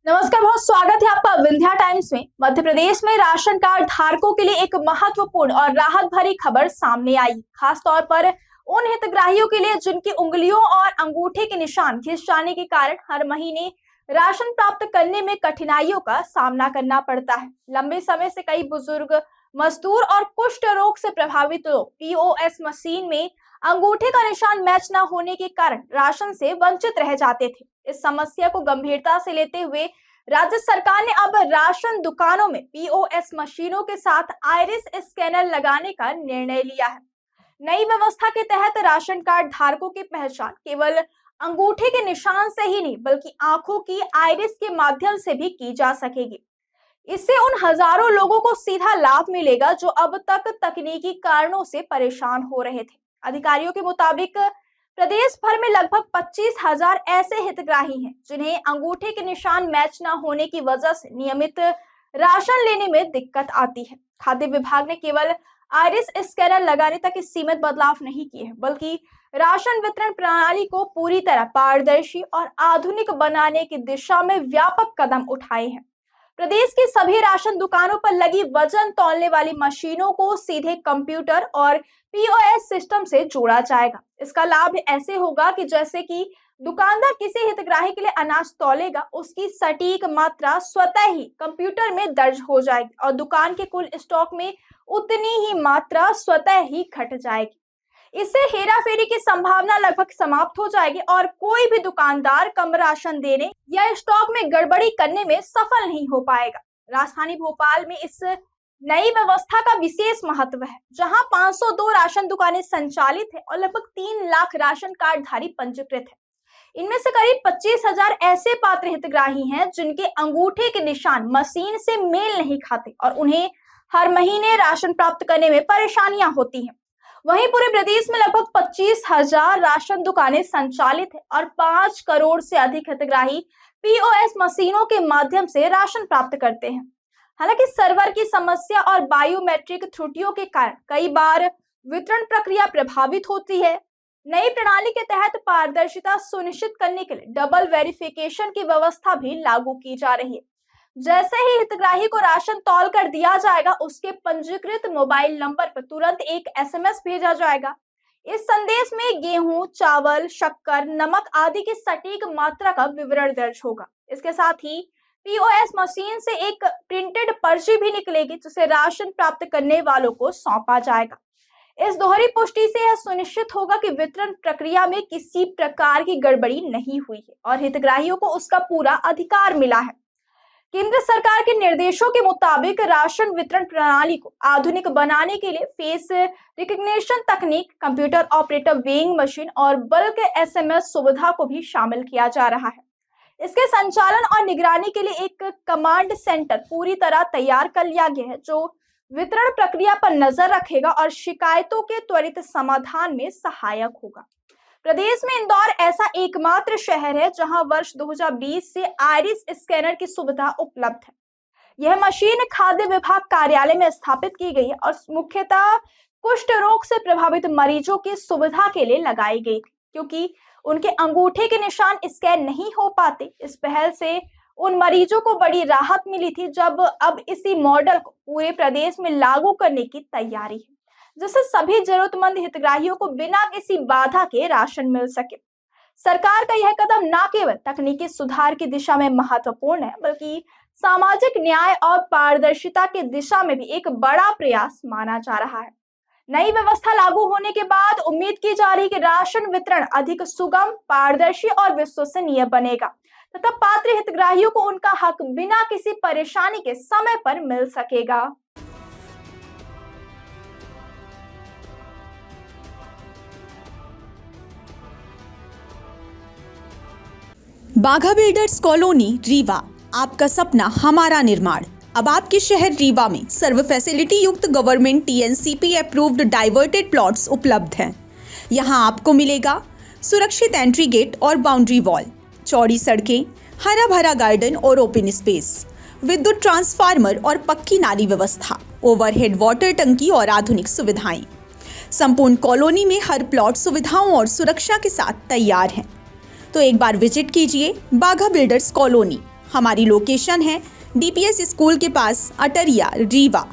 नमस्कार, बहुत स्वागत है आपका विंध्या टाइम्स में। मध्य प्रदेश में राशन कार्ड धारकों के लिए एक महत्वपूर्ण और राहत भरी खबर सामने आई, खास तौर पर उन हितग्राहियों के लिए जिनकी उंगलियों और अंगूठे के निशान घिस जाने के कारण हर महीने राशन प्राप्त करने में कठिनाइयों का सामना करना पड़ता है। लंबे समय से कई बुजुर्ग, मजदूर और कुष्ठ रोग से प्रभावित लोग पीओएस मशीन में अंगूठे का निशान मैच न होने के कारण राशन से वंचित रह जाते थे। इस समस्या को गंभीरता से लेते हुए राज्य सरकार ने अब राशन दुकानों में पीओएस मशीनों के साथ आइरिस स्कैनर लगाने का निर्णय लिया है। नई व्यवस्था के तहत राशन कार्ड धारकों की पहचान केवल अंगूठे के निशान से ही नहीं बल्कि आंखों की आइरिस के माध्यम से भी की जा सकेगी। इससे उन हजारों लोगों को सीधा लाभ मिलेगा जो अब तक तकनीकी कारणों से परेशान हो रहे थे। अधिकारियों के मुताबिक प्रदेश भर में लगभग 25,000 ऐसे हितग्राही हैं जिन्हें अंगूठे के निशान मैच न होने की वजह से नियमित राशन लेने में दिक्कत आती है। खाद्य विभाग ने केवल आइरिस स्कैनर लगाने तक ही सीमित बदलाव नहीं किए हैं, बल्कि राशन वितरण प्रणाली को पूरी तरह पारदर्शी और आधुनिक बनाने की दिशा में व्यापक कदम उठाए हैं। प्रदेश की सभी राशन दुकानों पर लगी वजन तौलने वाली मशीनों को सीधे कंप्यूटर और पीओएस सिस्टम से जोड़ा जाएगा। इसका लाभ ऐसे होगा कि जैसे कि दुकानदार किसी हितग्राही के लिए अनाज तौलेगा, उसकी सटीक मात्रा स्वतः ही कंप्यूटर में दर्ज हो जाएगी और दुकान के कुल स्टॉक में उतनी ही मात्रा स्वतः ही घट जाएगी। इससे हेराफेरी की संभावना लगभग समाप्त हो जाएगी और कोई भी दुकानदार कम राशन देने या स्टॉक में गड़बड़ी करने में सफल नहीं हो पाएगा। राजधानी भोपाल में इस नई व्यवस्था का विशेष महत्व है, जहां 502 राशन दुकानें संचालित है और लगभग 3 लाख राशन कार्डधारी पंजीकृत है। इनमें से करीब 25,000 ऐसे पात्र हितग्राही हैं जिनके अंगूठे के निशान मशीन से मेल नहीं खाते और उन्हें हर महीने राशन प्राप्त करने में परेशानियां होती हैं। वहीं पूरे प्रदेश में लगभग 25,000 राशन दुकानें संचालित है और 5 करोड़ से अधिक हितग्राही पीओएस मशीनों के माध्यम से राशन प्राप्त करते हैं। हालांकि सर्वर की समस्या और बायोमेट्रिक त्रुटियों के कारण कई बार वितरण प्रक्रिया प्रभावित होती है। नई प्रणाली के तहत पारदर्शिता सुनिश्चित करने के लिए डबल वेरिफिकेशन की व्यवस्था भी लागू की जा रही है। जैसे ही हितग्राही को राशन तौल कर दिया जाएगा, उसके पंजीकृत मोबाइल नंबर पर तुरंत एक एसएमएस भेजा जाएगा। इस संदेश में गेहूं, चावल, शक्कर, नमक आदि की सटीक मात्रा का विवरण दर्ज होगा। इसके साथ ही पीओएस मशीन से एक प्रिंटेड पर्ची भी निकलेगी जिसे राशन प्राप्त करने वालों को सौंपा जाएगा। इस दोहरी पुष्टि से यह सुनिश्चित होगा कि वितरण प्रक्रिया में किसी प्रकार की गड़बड़ी नहीं हुई है और हितग्राहियों को उसका पूरा अधिकार मिला है। केंद्र सरकार के निर्देशों के मुताबिक राशन वितरण प्रणाली को आधुनिक बनाने के लिए फेस रिकग्निशन तकनीक, कंप्यूटर ऑपरेटर वेइंग मशीन और बल्क एसएमएस सुविधा को भी शामिल किया जा रहा है। इसके संचालन और निगरानी के लिए एक कमांड सेंटर पूरी तरह तैयार कर लिया गया है जो वितरण प्रक्रिया पर नजर रखेगा और शिकायतों के त्वरित समाधान में सहायक होगा। प्रदेश में इंदौर ऐसा एकमात्र शहर है जहां वर्ष 2020 से आइरिस स्कैनर की सुविधा उपलब्ध है। यह मशीन खाद्य विभाग कार्यालय में स्थापित की गई है और मुख्यतः कुष्ठ रोग से प्रभावित मरीजों की सुविधा के लिए लगाई गई थी, क्योंकि उनके अंगूठे के निशान स्कैन नहीं हो पाते। इस पहल से उन मरीजों को बड़ी राहत मिली थी, जब अब इसी मॉडल को पूरे प्रदेश में लागू करने की तैयारी है, जिससे सभी जरूरतमंद हितग्राहियों को बिना किसी बाधा के राशन मिल सके। सरकार का यह कदम न केवल तकनीकी सुधार की दिशा में महत्वपूर्ण है, बल्कि सामाजिक न्याय और पारदर्शिता की दिशा में भी एक बड़ा प्रयास माना जा रहा है। नई व्यवस्था लागू होने के बाद उम्मीद की जा रही है कि राशन वितरण अधिक सुगम, पारदर्शी और विश्वसनीय बनेगा तथा पात्र हितग्राहियों को उनका हक बिना किसी परेशानी के समय पर मिल सकेगा। बाघा बिल्डर्स कॉलोनी रीवा, आपका सपना हमारा निर्माण। अब आपके शहर रीवा में सर्व फैसिलिटी युक्त government TNCP approved diverted plots उपलब्ध हैं। यहां आपको मिलेगा सुरक्षित एंट्री गेट और बाउंड्री वॉल, चौड़ी सड़कें, हरा भरा गार्डन और ओपन स्पेस, विद्युत ट्रांसफार्मर और पक्की नाली व्यवस्था, ओवरहेड वाटर टंकी और आधुनिक सुविधाएं। संपूर्ण कॉलोनी में हर प्लॉट सुविधाओं और सुरक्षा के साथ तैयार है। तो एक बार विजिट कीजिए बाघा बिल्डर्स कॉलोनी, हमारी लोकेशन है DPS स्कूल के पास अटरिया रीवा।